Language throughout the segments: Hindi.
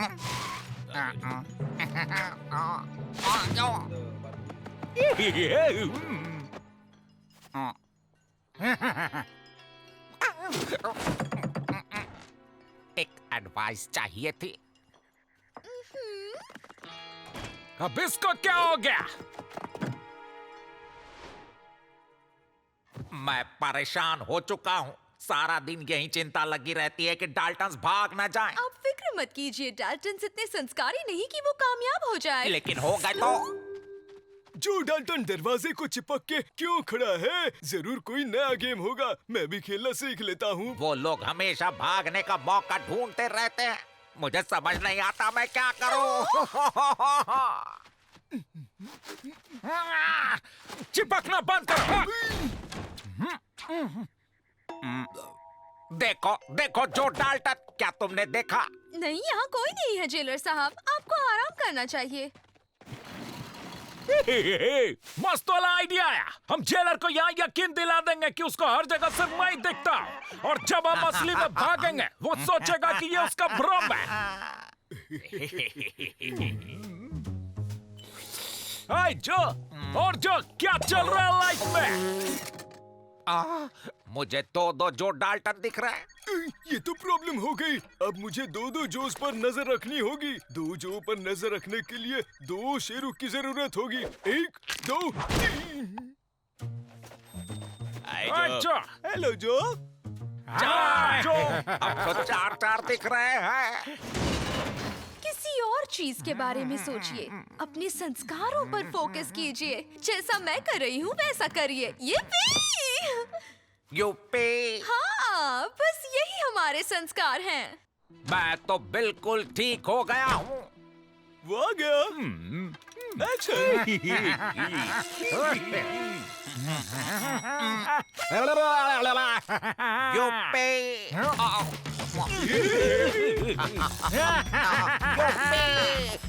एक एडवाइस चाहिए थी। अब इसको क्या हो गया? मैं परेशान हो चुका हूँ। सारा दिन यही चिंता लगी रहती है कि डाल्टन्स भाग ना जाएं। आप फिक्र मत कीजिए, डाल्टन्स इतने संस्कारी नहीं कि वो कामयाब हो जाए। लेकिन हो गए तो? जो डाल्टन दरवाजे को चिपक के क्यों खड़ा है? जरूर कोई नया गेम होगा। मैं भी खेलना सीख लेता हूँ। वो लोग हमेशा भागने का मौका ढूंढते रहते हैं। मुझे समझ नहीं आता मैं क्या करूं। चिपकना बंद करो। देखो देखो जो डाल्टन, क्या तुमने देखा? नहीं, यहाँ कोई नहीं है जेलर साहब, आपको आराम करना चाहिए। मस्त वाला आइडिया आया। हम जेलर को यहाँ यकीन दिला देंगे कि उसको हर जगह सिर्फ मैं ही दिखता हूँ, और जब हम असली में भागेंगे वो सोचेगा कि ये उसका भ्रम है। हाय जो, और जो क्या चल रहा है लाइफ में? मुझे दो जो डाल्टन दिख रहा है। ये तो प्रॉब्लम हो गई। अब मुझे दो जोस पर नजर रखनी होगी। दो जो पर नजर रखने के लिए 2 शेरों की जरूरत होगी। 1 2 3। हेलो जो। जो अब तो 4 दिख रहे हैं। किसी और चीज के बारे में सोचिए, अपने संस्कारों पर फोकस कीजिए। जैसा मैं कर रही हूँ वैसा करिए। यूपी। हाँ, बस यही हमारे संस्कार हैं। मैं तो बिल्कुल ठीक हो गया हूँ। वो आ गया। एक्शन। यूपी।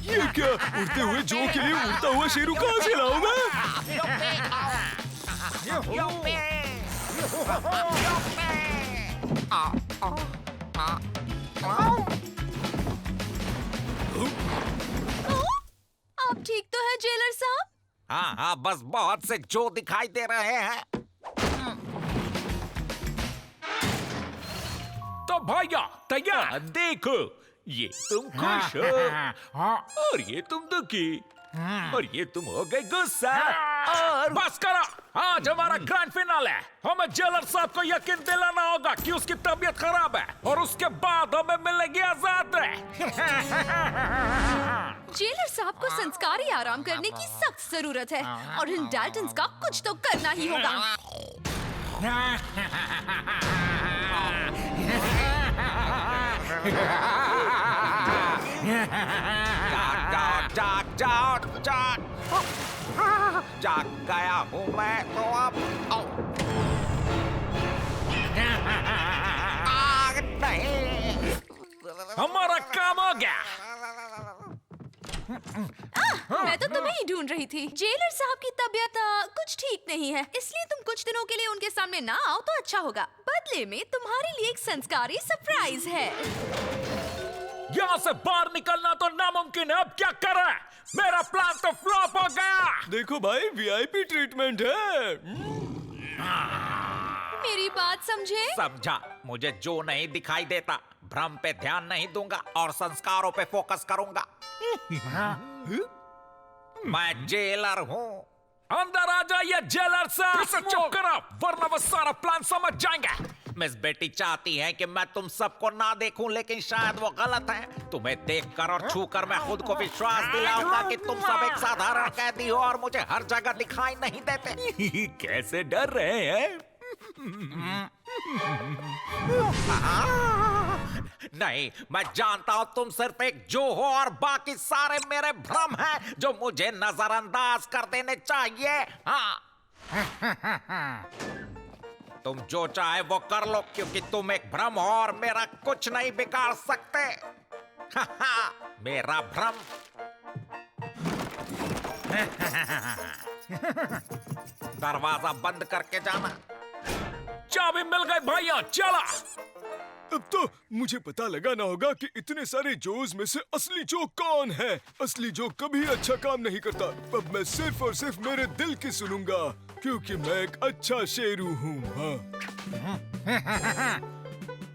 ये क्या? उड़ते हुए जो के लिए उड़ता हुआ शेरू कहाँ से लाऊं मैं? आप ठीक तो है जेलर साहब? हाँ हाँ, बस बहुत से जो दिखाई दे रहे हैं। तो भैया तैयार? देखो, ये तुम खुश हो और ये तुम दुखी और ये तुम हो गए गुस्सा। और बस करो, आज हमारा ग्रैंड फिनाले है। हमें जेलर साहब को यकीन दिलाना होगा कि उसकी तबीयत खराब है, और उसके बाद हमें मिलेगी आजादी। जेलर साहब को संस्कारी आराम करने की सख्त जरूरत है, और इन डाल्टन्स का कुछ तो करना ही होगा। जाग गया हूँ मैं तो अब। नहीं, हमारा काम हो गया। मैं तो तुम्हें ही ढूंढ रही थी। जेलर साहब की तबीयत कुछ ठीक नहीं है, इसलिए तुम कुछ दिनों के लिए उनके सामने ना आओ तो अच्छा होगा। बदले में तुम्हारे लिए एक संस्कारी सरप्राइज है। यहाँ से बाहर निकलना तो नामुमकिन है। अब क्या करें? मेरा प्लान तो फ्लॉप हो गया। देखो भाई, वीआईपी ट्रीटमेंट है। मेरी बात समझे? समझा। मुझे जो नहीं दिखाई देता, भ्रम पे ध्यान नहीं दूंगा और संस्कारों पे फोकस करूंगा। मैं जेलर हूँ। अंदर आ जाइए जेलर साहब। चुप करो, वरना वो सारा प्लान समझ जाएंगे। मिस बेटी चाहती है कि मैं तुम सबको ना देखूं, लेकिन शायद वो गलत है। तुम्हें देखकर और छूकर मैं खुद को विश्वास दिलाऊंगा कि तुम सब एक साधारण कैदी हो और मुझे हर जगह दिखाई नहीं देते। कैसे डर रहे हैं? नहीं, मैं जानता हूँ तुम सिर्फ एक जो हो और बाकी सारे मेरे भ्रम हैं जो मुझे नजरअंदाज कर देने चाहिए। हाँ, तुम जो चाहे वो कर लो, क्योंकि तुम एक भ्रम हो और मेरा कुछ नहीं बिगाड़ सकते। मेरा भ्रम। दरवाजा बंद करके जाना। चाबी मिल गई भैया, चला। अब तो मुझे पता लगाना होगा कि इतने सारे जोस में से असली जोक कौन है। असली जोक कभी अच्छा काम नहीं करता। अब मैं सिर्फ और सिर्फ मेरे दिल की सुनूंगा, क्योंकि मैं एक अच्छा शेरू हूँ। हाँ।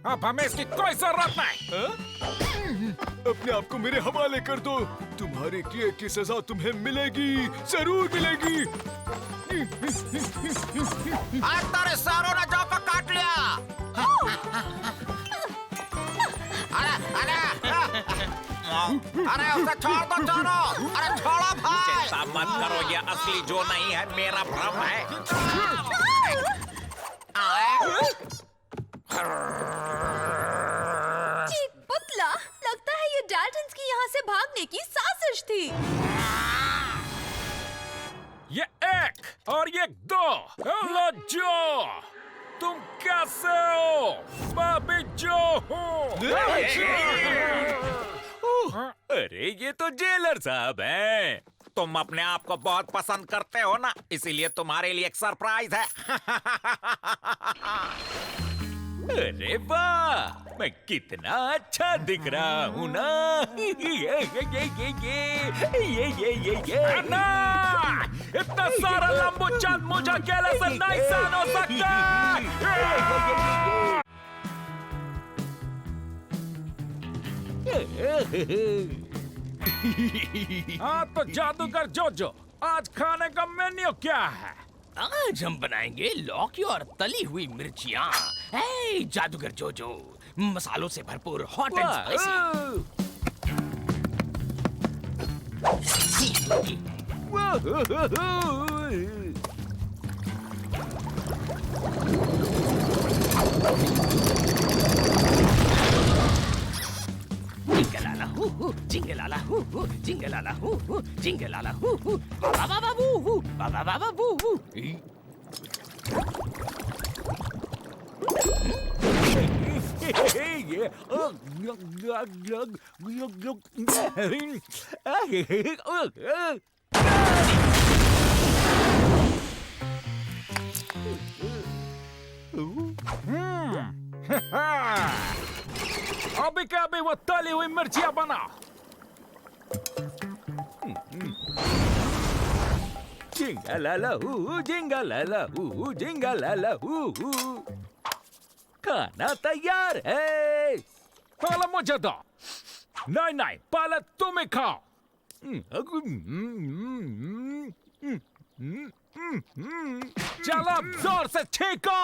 अब हमें इसकी कोई जरूरत नहीं। अपने आप को मेरे हवाले कर दो। तुम्हारे किए की सजा तुम्हें मिलेगी, जरूर मिलेगी। आज तेरे सारों ने जो को काट लिया। अरे उसे छोड़ दो चारों। अरे छोड़ो भाई। चिंता मत करो, ये असली जो नहीं है, मेरा भ्रम है। चीक पुतला, लगता है ये डाल्टन्स की यहाँ से भागने की साजिश थी। ये एक और ये दो। हेलो जो, तुम कैसे हो? मैं भी जो हूँ। अरे ये तो जेलर साहब हैं। तुम अपने आप को बहुत पसंद करते हो ना, इसीलिए तुम्हारे लिए एक सरप्राइज है। अरे वाह, मैं कितना अच्छा दिख रहा हूँ ना। ये ना, इतना सारा लंबू चंद मुझे अकेले से नहीं सहन हो सकता। हाँ तो जादूगर जोजो, आज खाने का मेन्यू क्या है? आज हम बनाएंगे लौकी और तली हुई मिर्चियाँ। हे जादूगर जोजो, मसालों से भरपूर हॉट एंड स्पाइसी। जिंगलाला हू हू, जिंगलाला हू हू, जिंगलाला हू हू, जिंगलाला हू हू, बाबा बाबू हू, बाबा बाबा बू हू। अभी क्या अभी वो तली हुई मिर्चियाँ बना। जिंगलाला हू, जिंगलाला हू, जिंगलाला हू। खाना तैयार है। पहले मुझे दो। नहीं नहीं, पहले तुम ही खाओ। चलो जोर से छींको।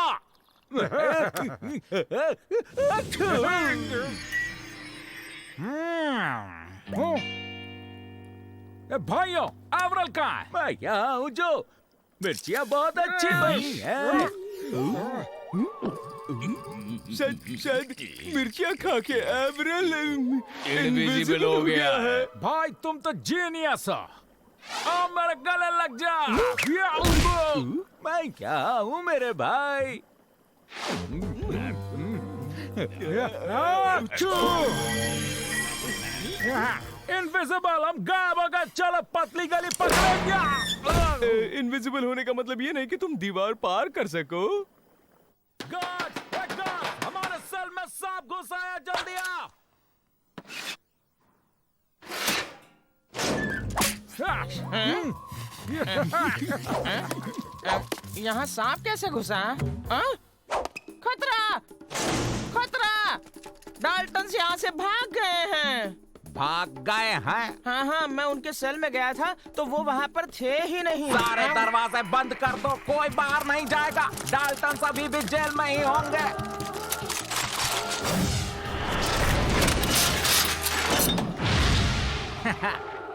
भाइयों, एवरल कहाँ है? मैं यहाँ हूँ जो। मिर्चियाँ बहुत अच्छी बनी हैं। शायद मिर्चियाँ खा के एवरल इनविजिबल हो गया है। भाई तुम तो जीनियस हो। आओ मेरे गले लग जा। मैं क्या हूँ मेरे भाई? इनविजिबल, हम गायब हो गए। चलो पतली गली पकड़ेंगे। इनविजिबल होने का मतलब ये नहीं कि तुम दीवार पार कर सको। गार्ड, हमारे सेल में सांप घुसा है, जल्दी आओ। यहाँ सांप कैसे घुसा? खतरा! खतरा! डाल्टन्स यहाँ से भाग गए हैं। भाग गए हैं? हाँ हाँ, मैं उनके सेल में गया था तो वो वहाँ पर थे ही नहीं। सारे दरवाजे बंद कर दो, कोई बाहर नहीं जाएगा। डाल्टन्स अभी भी जेल में ही होंगे।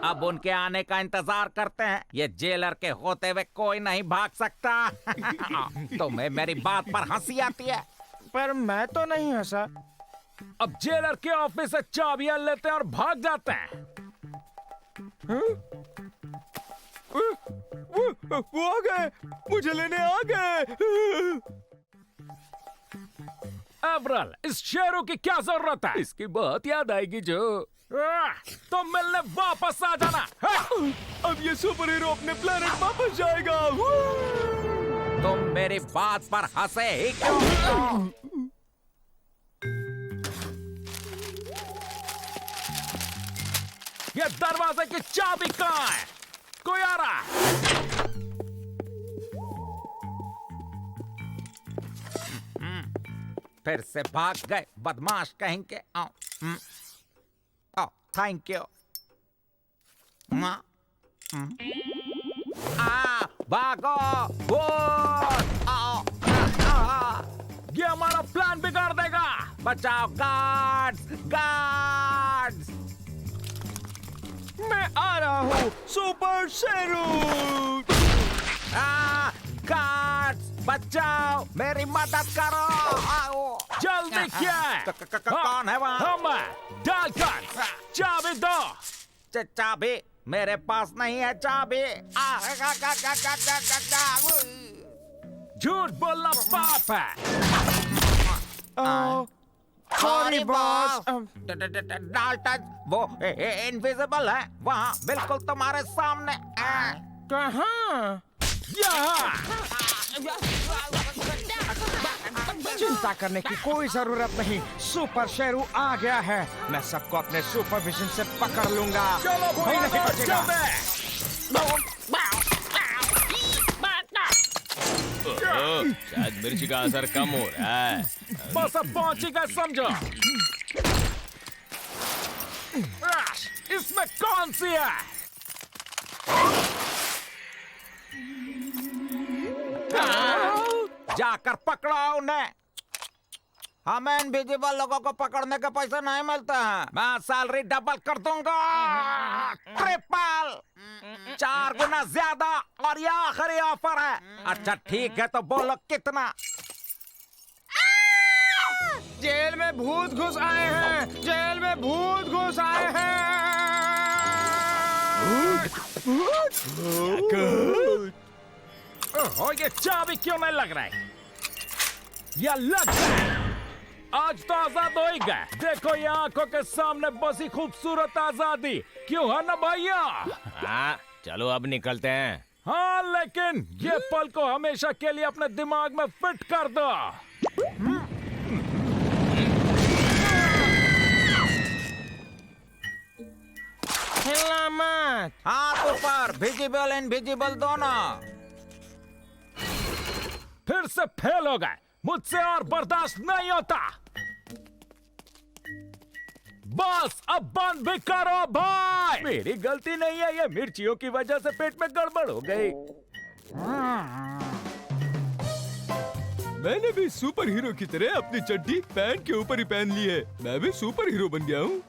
अब उनके आने का इंतजार करते हैं। ये जेलर के होते हुए कोई नहीं भाग सकता। तुम्हें मेरी बात पर हंसी आती है? पर मैं तो नहीं हंसा। अब जेलर के ऑफिस से चाबियां लेते हैं और भाग जाते हैं। वो आ गए, मुझे लेने आ गए। एवरल, इस शेरों की क्या जरूरत है? इसकी बहुत याद आएगी जो। तो मिलने वापस आ जाना। अब ये सुपर हीरो अपने प्लेनेट वापस जाएगा। तुम मेरी बात पर हंसे ही क्यों? ये दरवाजे की चाबी कहाँ है? कोई आ रहा है? फिर से भाग गए बदमाश कहेंगे। Thank you. भागो वो। ये हमारा प्लान बिगाड़ देगा। बचाओ गार्ड्स, गार्ड्स। मैं आ रहा हूँ सुपर शेरू। गार्ड्स बचाओ, मेरी मदद करो। जल्दी क्या है? कौन है वहाँ? हम डाल गार्ड्स, चाबी दो। चाबी मेरे पास नहीं है चाबी। झूठ बोलना पाप है। Sorry boss. डाल्टन वो इनविजिबल है वहाँ बिल्कुल तुम्हारे सामने। कहाँ? यहाँ। चिंता करने की कोई जरूरत नहीं, सुपर शेरू आ गया है। मैं सबको अपने सुपरविजन से पकड़ लूंगा। चलो कोई नहीं बचेगा। शायद मिर्ची का असर कम हो रहा है। बस अब पहुंची गए समझो। इसमें कौन सी है? जाकर पकड़ो उन्हें। हमें इनविजिबल लोगों को पकड़ने के पैसे नहीं मिलते हैं। मैं सैलरी डबल कर दूंगा, ट्रिपल, 4 गुना ज्यादा। और ये आखिरी ऑफर है। अच्छा ठीक है तो बोलो कितना? जेल में भूत घुस आए हैं। जेल में भूत घुस आए हैं। ओहो, ये चाबी क्यों नहीं लग रहा है? या लग रहा है। आज तो आजाद हो ही गए। देखो ये आंखों के सामने बसी खूबसूरत आजादी। क्यों है ना भैया? हाँ, चलो अब निकलते हैं। हाँ लेकिन ये पल को हमेशा के लिए अपने दिमाग में फिट कर दो। हिलना मत। हाथ ऊपर, विजिबल इनविजिबल दोनों। फिर से फेल हो गए। मुझसे और बर्दाश्त नहीं होता। बस अब बंद भी करो भाई। मेरी गलती नहीं है, ये मिर्चियों की वजह से पेट में गड़बड़ हो गई। मैंने भी सुपर हीरो की तरह अपनी चड्डी पैंट के ऊपर ही पहन ली है। मैं भी सुपर हीरो बन गया हूँ।